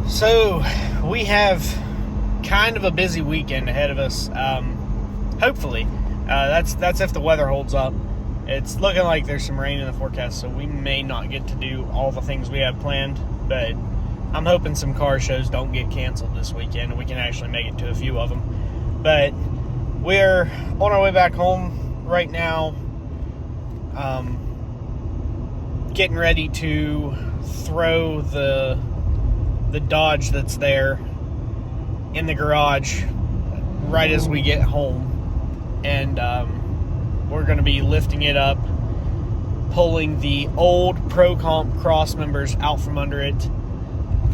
So we have kind of a busy weekend ahead of us. Hopefully, that's if the weather holds up. It's looking like there's some rain in the forecast, so we may not get to do all the things we have planned. But I'm hoping some car shows don't get canceled this weekend, and we can actually make it to a few of them. But we're on our way back home right now, getting ready to throw the Dodge that's there in the garage right as we get home, and we're going to be lifting it up, pulling the old Pro Comp cross members out from under it,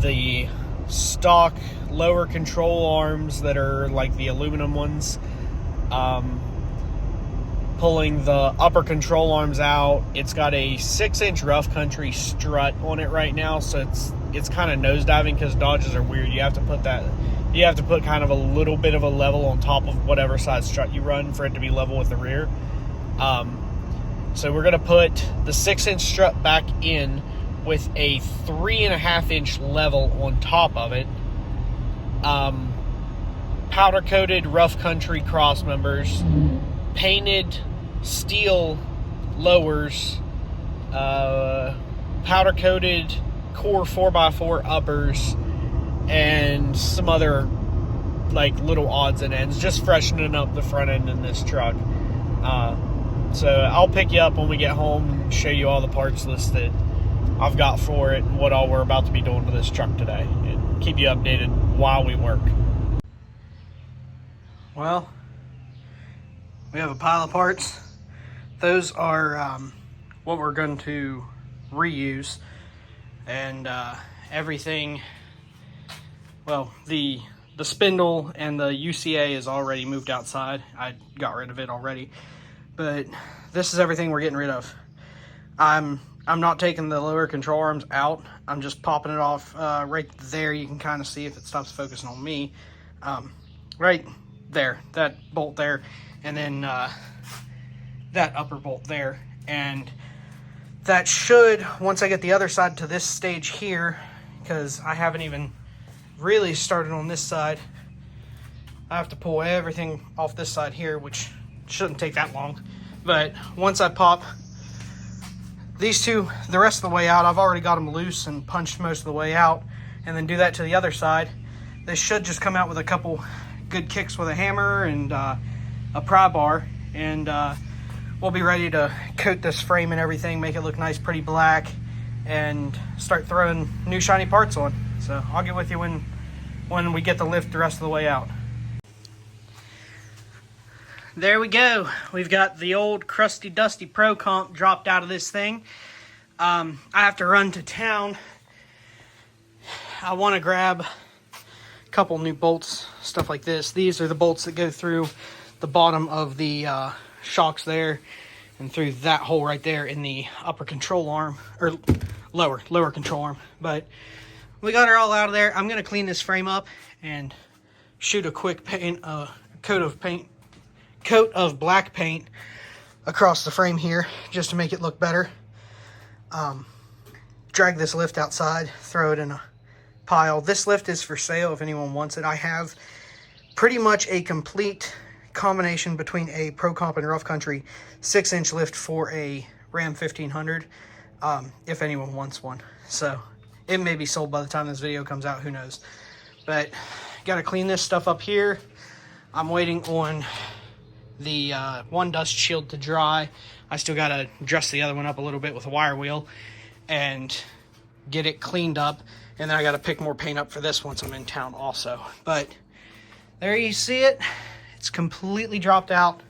the stock lower control arms that are like the aluminum ones, pulling the upper control arms out. It's got a 6-inch Rough Country strut on it right now, so it's kind of nosediving because Dodges are weird. You have to put kind of a little bit of a level on top of whatever size strut you run for it to be level with the rear. So we're going to put the 6-inch strut back in with a 3.5-inch level on top of it. Powder coated Rough Country cross members, painted steel lowers, powder coated Core 4x4 uppers, and some other like little odds and ends, just freshening up the front end in this truck. So I'll pick you up when we get home and show you all the parts list that I've got for it and what all we're about to be doing to this truck today, and keep you updated while we work. Well, we have a pile of parts. Those are what we're going to reuse, and everything. Well, the spindle and the UCA is already moved outside. I got rid of it already, but this is everything we're getting rid of. I'm not taking the lower control arms out. I'm just popping it off right there. You can kind of see if it stops focusing on me. Right there, that bolt there, and then that upper bolt there. And that should, once I get the other side to this stage here, because I haven't even really started on this side, I have to pull everything off this side here, which shouldn't take that long. But once I pop these two the rest of the way out, I've already got them loose and punched most of the way out, and then do that to the other side. They should just come out with a couple good kicks with a hammer and a pry bar, and we'll be ready to coat this frame and everything, make it look nice, pretty black, and start throwing new shiny parts on. So I'll get with you when we get the lift the rest of the way out. There we go. We've got the old crusty dusty Pro Comp dropped out of this thing. I have to run to town. I want to grab a couple new bolts, stuff like this. These are the bolts that go through the bottom of the shocks there, and through that hole right there in the upper control arm, or lower control arm. But we got her all out of there. I'm going to clean this frame up and shoot a quick coat of black paint across the frame here just to make it look better. Drag this lift outside, throw it in a pile. This lift is for sale if anyone wants it. I have pretty much a complete combination between a Pro Comp and Rough Country 6-inch lift for a Ram 1500, if anyone wants one. So it may be sold by the time this video comes out, who knows. But got to clean this stuff up here. I'm waiting on the one dust shield to dry. I still got to dress the other one up a little bit with a wire wheel and get it cleaned up. And then I got to pick more paint up for this once I'm in town also. But there you see it. It's completely dropped out.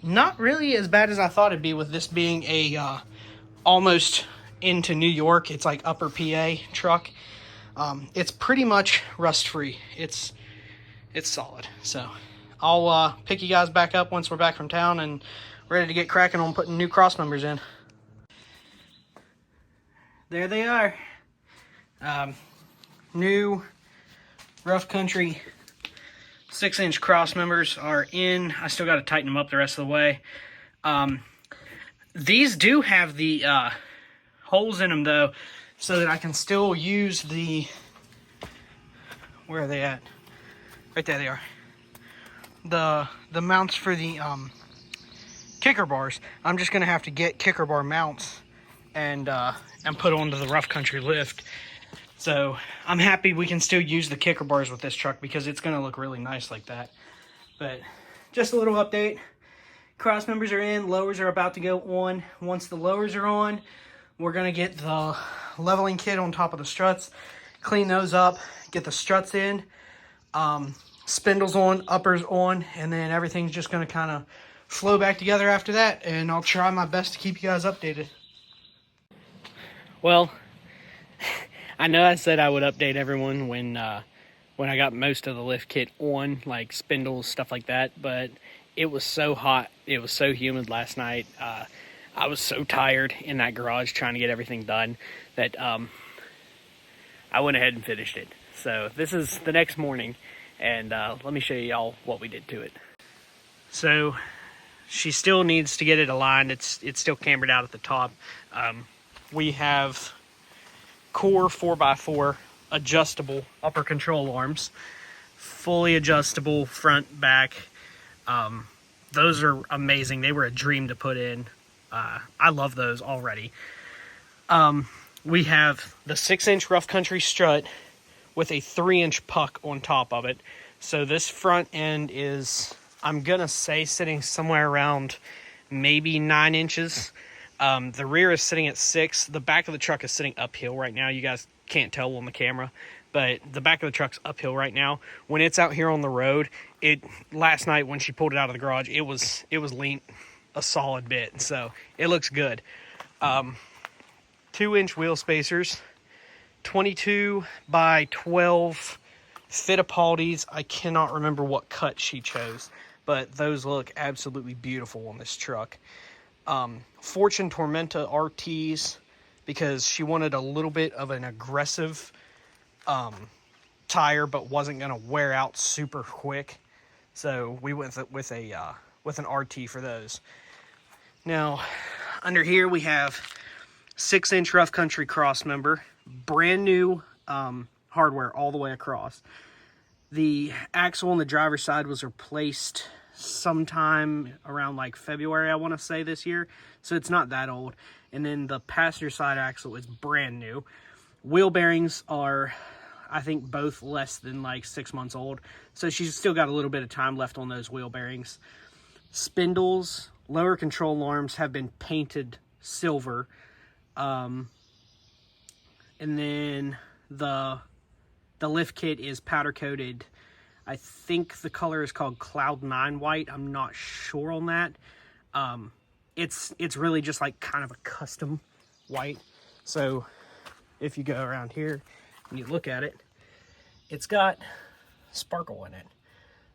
Not really as bad as I thought it'd be, with this being a almost into New York. It's like upper PA truck. It's pretty much rust free. It's solid. So I'll pick you guys back up once we're back from town and ready to get cracking on putting new cross members in. There they are. New Rough Country 6-inch cross members are in. I still got to tighten them up the rest of the way. These do have the holes in them, though, so that I can still use the, where are they at? Right there they are. The mounts for the kicker bars. I'm just gonna have to get kicker bar mounts and put onto the rough country lift. So I'm happy we can still use the kicker bars with this truck because it's gonna look really nice like that. But just a little update. Cross members are in, lowers are about to go on. Once the lowers are on, we're gonna get the leveling kit on top of the struts, clean those up, get the struts in, spindles on, uppers on, and then everything's just gonna kind of flow back together after that, and I'll try my best to keep you guys updated. Well, I know I said I would update everyone when I got most of the lift kit on, like spindles, stuff like that, but it was so hot, it was so humid last night, I was so tired in that garage trying to get everything done that I went ahead and finished it. So this is the next morning, and let me show you all what we did to it. So she still needs to get it aligned. It's still cambered out at the top. We have Core 4x4 adjustable upper control arms, fully adjustable front, back. Those are amazing. They were a dream to put in. I love those already. We have the 6-inch rough country strut with a 3-inch puck on top of it. So this front end is, I'm gonna say, sitting somewhere around maybe 9 inches. The rear is sitting at 6. The back of the truck is sitting uphill right now. You guys can't tell on the camera, but the back of the truck's uphill right now. When it's out here on the road, last night when she pulled it out of the garage, it was lean a solid bit, so it looks good. 2-inch wheel spacers, 22 by 12 Fittipaldis. I cannot remember what cut she chose, but those look absolutely beautiful on this truck. Fortune Tormenta RTs, because she wanted a little bit of an aggressive tire, but wasn't going to wear out super quick. So we went with an RT for those. Now, under here we have 6-inch rough country cross member, brand new hardware all the way across. The axle on the driver's side was replaced sometime around like February, I want to say, this year, so it's not that old. And then the passenger side axle is brand new. Wheel bearings are, I think, both less than like 6 months old, so she's still got a little bit of time left on those wheel bearings. Spindles, lower control arms have been painted silver, and then the lift kit is powder coated. I think the color is called Cloud 9 white. I'm not sure on that. It's really just like kind of a custom white. So if you go around here and you look at it, it's got sparkle in it.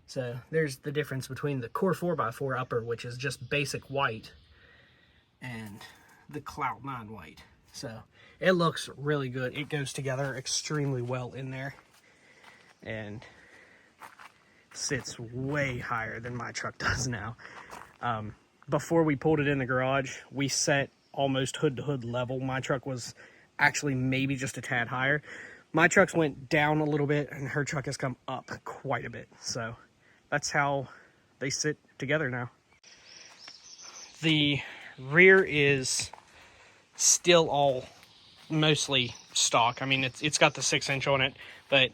So there's the difference between the Core 4x4 upper, which is just basic white, and the Cloud 9 white. So it looks really good. It goes together extremely well in there, and sits way higher than my truck does now. Before we pulled it in the garage, we set almost hood to hood level. My truck was actually maybe just a tad higher. My trucks went down a little bit, and her truck has come up quite a bit. So that's how they sit together now. The rear is still all mostly stock. I mean, it's got the 6-inch on it, but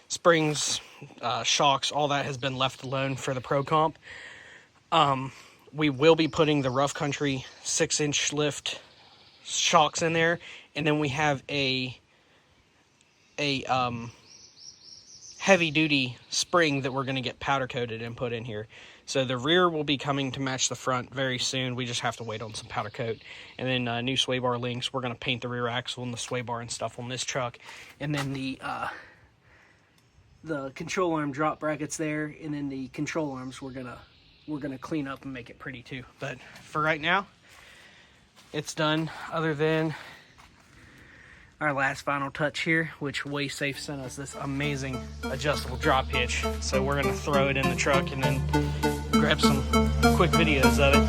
springs, shocks, all that has been left alone for the Pro Comp. We will be putting the rough country 6-inch lift shocks in there, and then we have a heavy duty spring that we're going to get powder coated and put in here. So the rear will be coming to match the front very soon. We just have to wait on some powder coat. And then new sway bar links. We're going to paint the rear axle and the sway bar and stuff on this truck. And then the control arm drop brackets there, and then the control arms we're gonna clean up and make it pretty too. But for right now, it's done, other than our last final touch here, which WaySafe sent us this amazing adjustable drop hitch. So we're gonna throw it in the truck and then grab some quick videos of it.